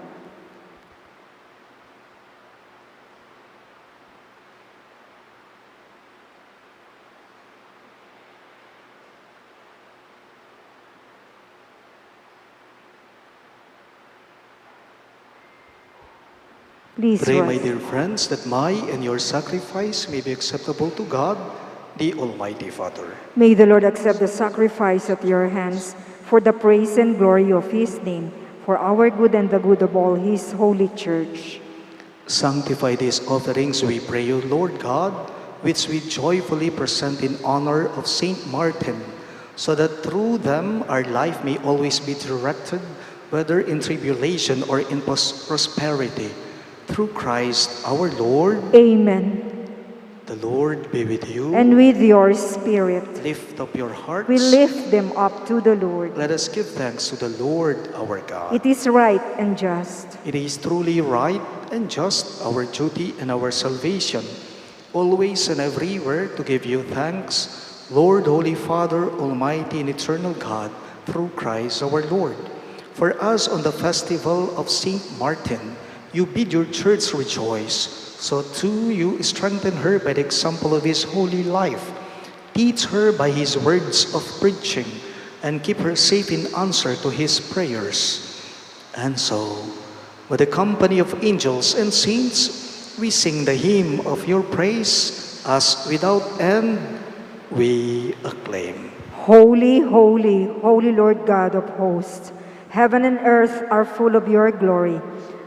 [SPEAKER 1] Please
[SPEAKER 3] Pray, my
[SPEAKER 1] rise.
[SPEAKER 3] dear friends, that my and your sacrifice may be acceptable to God, the Almighty Father.
[SPEAKER 1] May the Lord accept the sacrifice at your hands for the praise and glory of His name, for our good and the good of all His holy church.
[SPEAKER 3] Sanctify these offerings, we pray you, Lord God, which we joyfully present in honor of Saint Martin, so that through them our life may always be directed, whether in tribulation or in prosperity. Through Christ our Lord.
[SPEAKER 1] Amen.
[SPEAKER 3] The Lord be with you.
[SPEAKER 1] And with your spirit.
[SPEAKER 3] Lift up your hearts.
[SPEAKER 1] We lift them up to the Lord.
[SPEAKER 3] Let us give thanks to the Lord our God.
[SPEAKER 1] It is right and just.
[SPEAKER 3] It is truly right and just, our duty and our salvation, always and everywhere to give you thanks, Lord, Holy Father, Almighty and Eternal God, through Christ our Lord. For us on the festival of Saint Martin, you bid your church rejoice. So too you strengthen her by the example of his holy life. Teach her by his words of preaching, and keep her safe in answer to his prayers. And so, with the company of angels and saints, we sing the hymn of your praise, as without end we acclaim.
[SPEAKER 1] Holy, holy, holy Lord God of hosts, heaven and earth are full of your glory.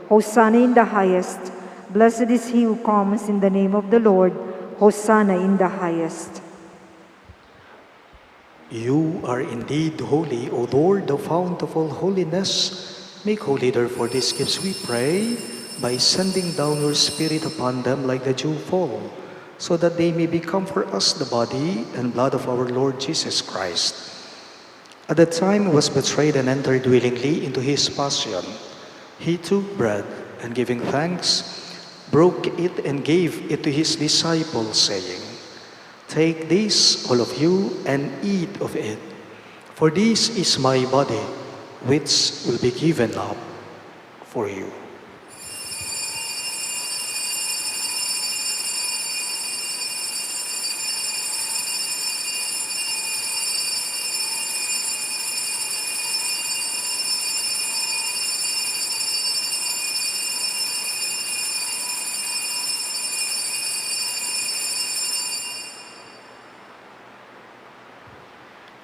[SPEAKER 1] Hosanna in the highest. Blessed is he who comes in the name of the Lord. Hosanna in the highest.
[SPEAKER 3] You are indeed holy, O Lord, the fount of all holiness. Make holy therefore these gifts, we pray, by sending down your Spirit upon them like the dew fall, so that they may become for us the body and blood of our Lord Jesus Christ. At the time he was betrayed and entered willingly into his passion, he took bread, and giving thanks, broke it and gave it to his disciples, saying, "Take this, all of you, and eat of it, for this is my body, which will be given up for you."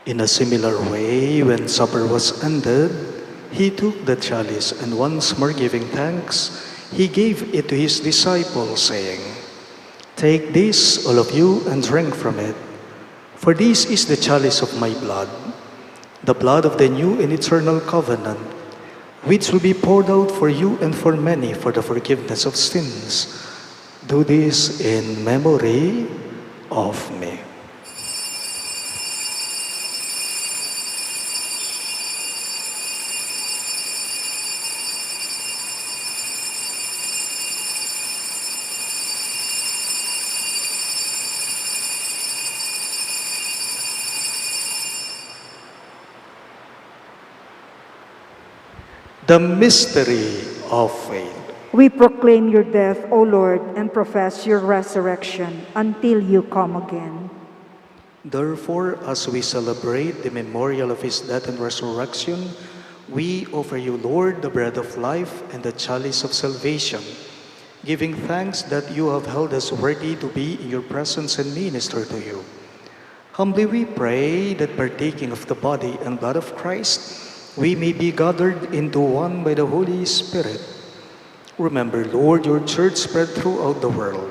[SPEAKER 3] In a similar way, when supper was ended, he took the chalice, and once more giving thanks, he gave it to his disciples, saying, "Take this, all of you, and drink from it, for this is the chalice of my blood, the blood of the new and eternal covenant, which will be poured out for you and for many for the forgiveness of sins. Do this in memory of me. The mystery of faith.
[SPEAKER 1] We proclaim your death, O Lord, and profess your resurrection until you come again.
[SPEAKER 3] Therefore, as we celebrate the memorial of his death and resurrection, we offer you, Lord, the bread of life and the chalice of salvation, giving thanks that you have held us worthy to be in your presence and minister to you. Humbly we pray that partaking of the body and blood of Christ, we may be gathered into one by the Holy Spirit. Remember, Lord, your church spread throughout the world,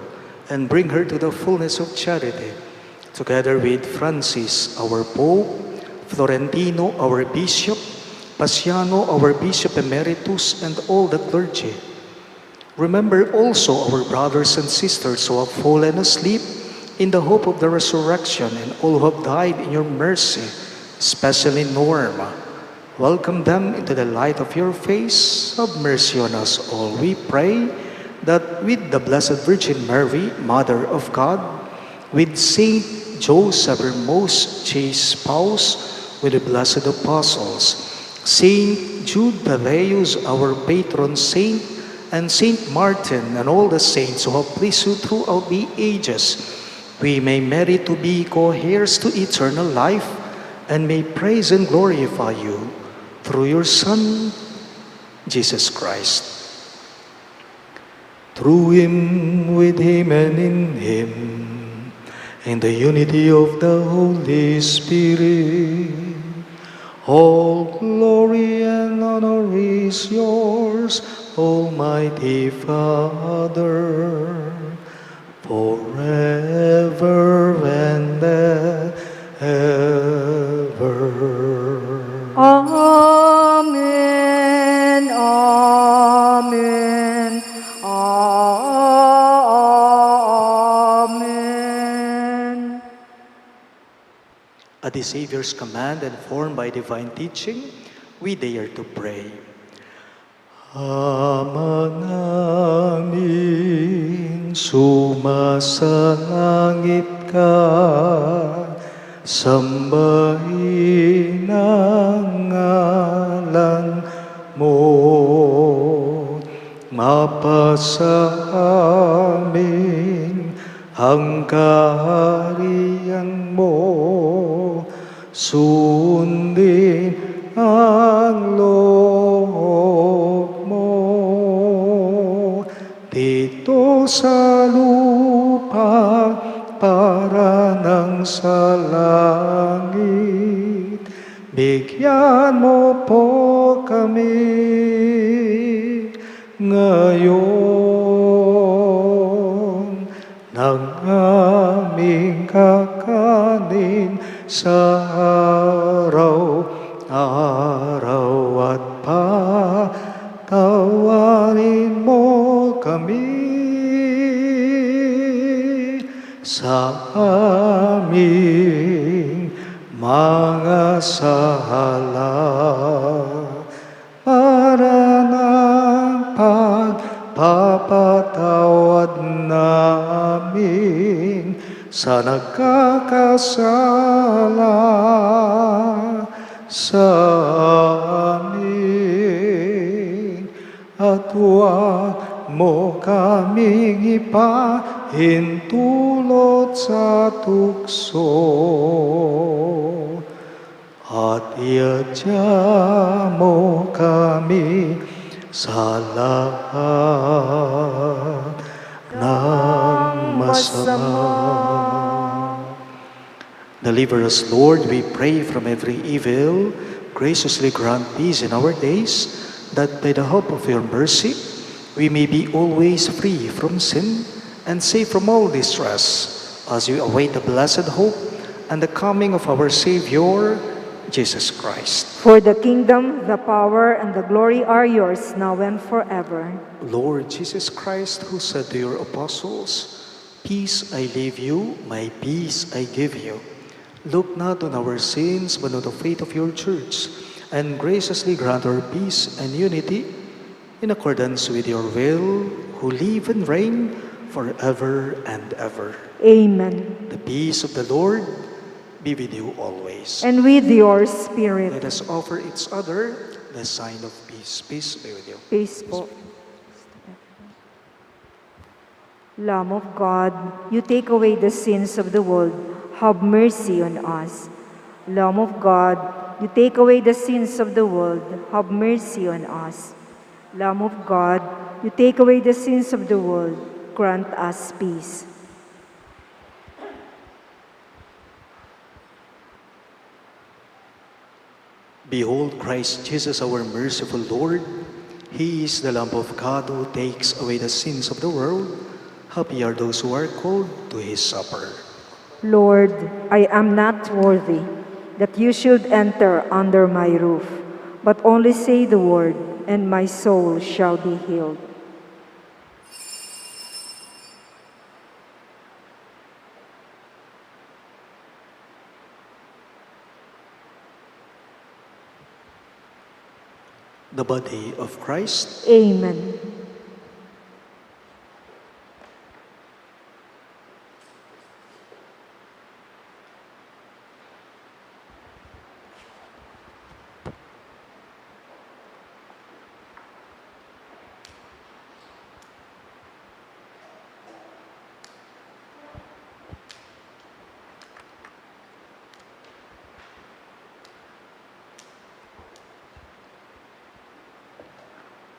[SPEAKER 3] and bring her to the fullness of charity, together with Francis, our Pope, Florentino, our Bishop, Paciano, our Bishop Emeritus, and all the clergy. Remember also our brothers and sisters who have fallen asleep in the hope of the resurrection, and all who have died in your mercy, especially Norma. Welcome them into the light of your face. Have mercy on us all, we pray, that with the Blessed Virgin Mary, Mother of God, with Saint Joseph, her most chaste spouse, with the blessed apostles, Saint Jude Thaddeus, our patron saint, and Saint Martin, and all the saints who have pleased you throughout the ages, we may merit to be co-heirs to eternal life, and may praise and glorify you through your Son, Jesus Christ. Through him, with him, and in him, in the unity of the Holy Spirit, all glory and honor is yours, Almighty Father, forever and ever.
[SPEAKER 1] Amen, amen, amen.
[SPEAKER 3] At the Savior's command and formed by divine teaching, we dare to pray. Ama namin, sumasalangit ka, sambahin ang ngalan mo, mapasa amin ang kaharian mo, sundin ang loob mo, dito sa lupa para nang sa langit. Bigyan mo po kami ngayon ng aming kakanin sa araw-araw, at patawarin mo kami sa aming mga sala, para ng pagpapatawad namin sa nagkakasala sa amin, at huwag mo kaming ipahintulot sa tukso, at iadya mo kami sa lahat ng masama. Deliver us, Lord, we pray, from every evil. Graciously grant peace in our days, that by the help of your mercy, we may be always free from sin and safe from all distress, as we await the blessed hope and the coming of our Savior, Jesus Christ.
[SPEAKER 1] For the kingdom, the power, and the glory are yours now and forever.
[SPEAKER 3] Lord Jesus Christ, who said to your apostles, "Peace I leave you, my peace I give you," look not on our sins, but on the faith of your church, and graciously grant our peace and unity in accordance with your will, who live and reign forever and ever.
[SPEAKER 1] Amen.
[SPEAKER 3] The peace of the Lord be with you always.
[SPEAKER 1] And with your spirit.
[SPEAKER 3] Let us offer each other the sign of peace. Peace be with you.
[SPEAKER 1] Peace po. Lamb of God, you take away the sins of the world, have mercy on us. Lamb of God, you take away the sins of the world, have mercy on us. Lamb of God, you take away the sins of the world, grant us peace.
[SPEAKER 3] Behold Christ Jesus, our merciful Lord. He is the Lamb of God who takes away the sins of the world. Happy are those who are called to his supper.
[SPEAKER 1] Lord, I am not worthy that you should enter under my roof, but only say the word, and my soul shall be healed.
[SPEAKER 3] The body of Christ.
[SPEAKER 1] Amen.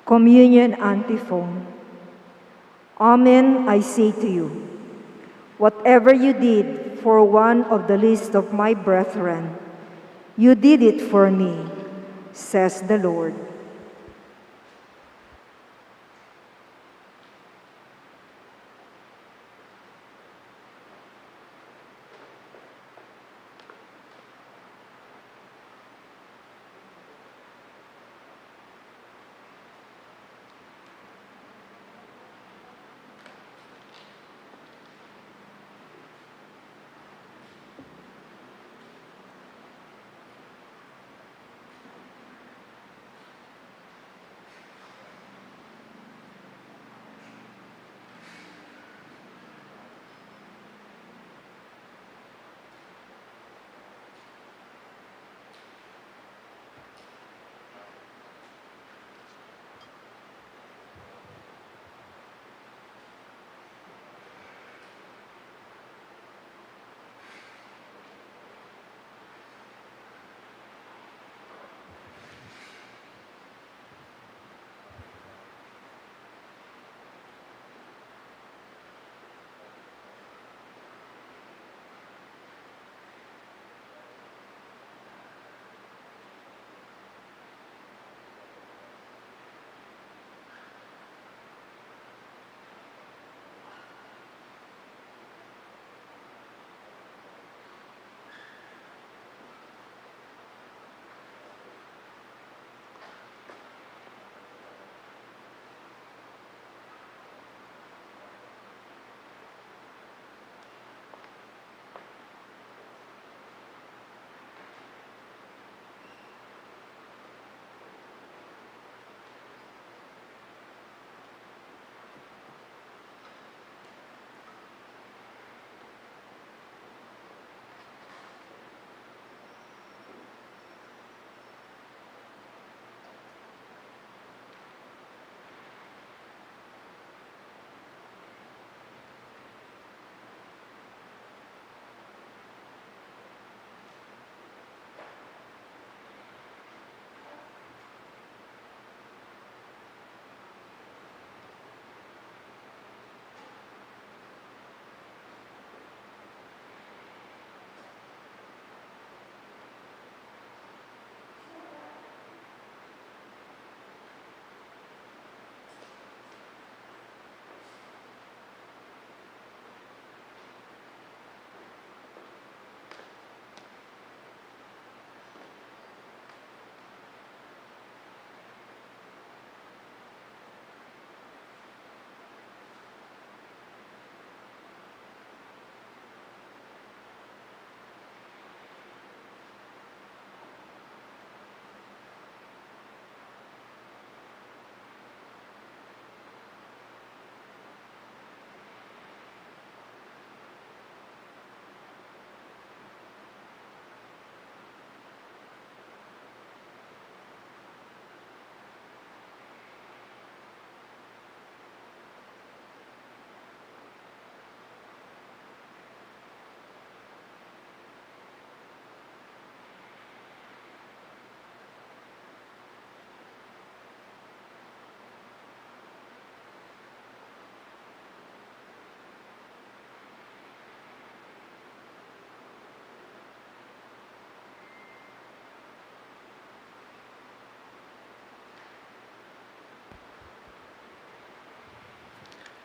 [SPEAKER 1] Communion Antiphon. Amen, I say to you, whatever you did for one of the least of my brethren, you did it for me, says the Lord.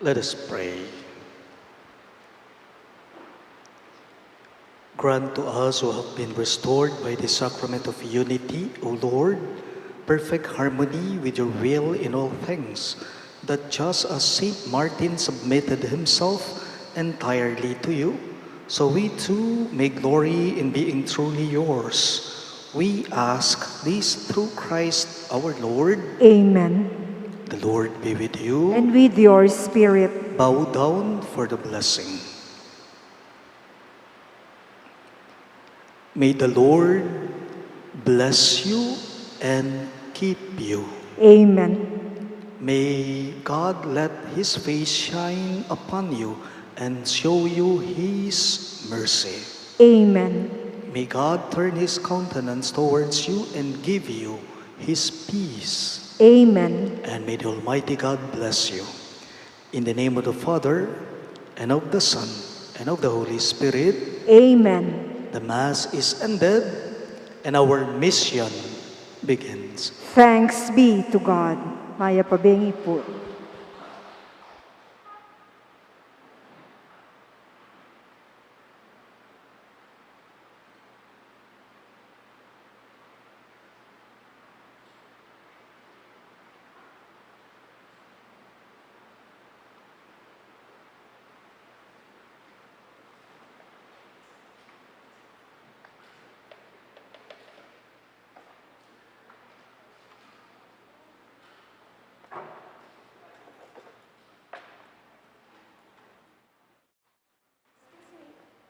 [SPEAKER 3] Let us pray. Grant to us who have been restored by the sacrament of unity, O Lord, perfect harmony with your will in all things, that just as Saint Martin submitted himself entirely to you, so we too may glory in being truly yours. We ask this through Christ our Lord.
[SPEAKER 1] Amen.
[SPEAKER 3] The Lord be with you.
[SPEAKER 1] And with your spirit.
[SPEAKER 3] Bow down for the blessing. May the Lord bless you and keep you.
[SPEAKER 1] Amen.
[SPEAKER 3] May God let His face shine upon you and show you His mercy.
[SPEAKER 1] Amen.
[SPEAKER 3] May God turn His countenance towards you and give you His peace.
[SPEAKER 1] Amen.
[SPEAKER 3] And may the Almighty God bless you. In the name of the Father, and of the Son, and of the Holy Spirit.
[SPEAKER 1] Amen.
[SPEAKER 3] The Mass is ended, and our mission begins.
[SPEAKER 1] Thanks be to God. Maya pabengi po.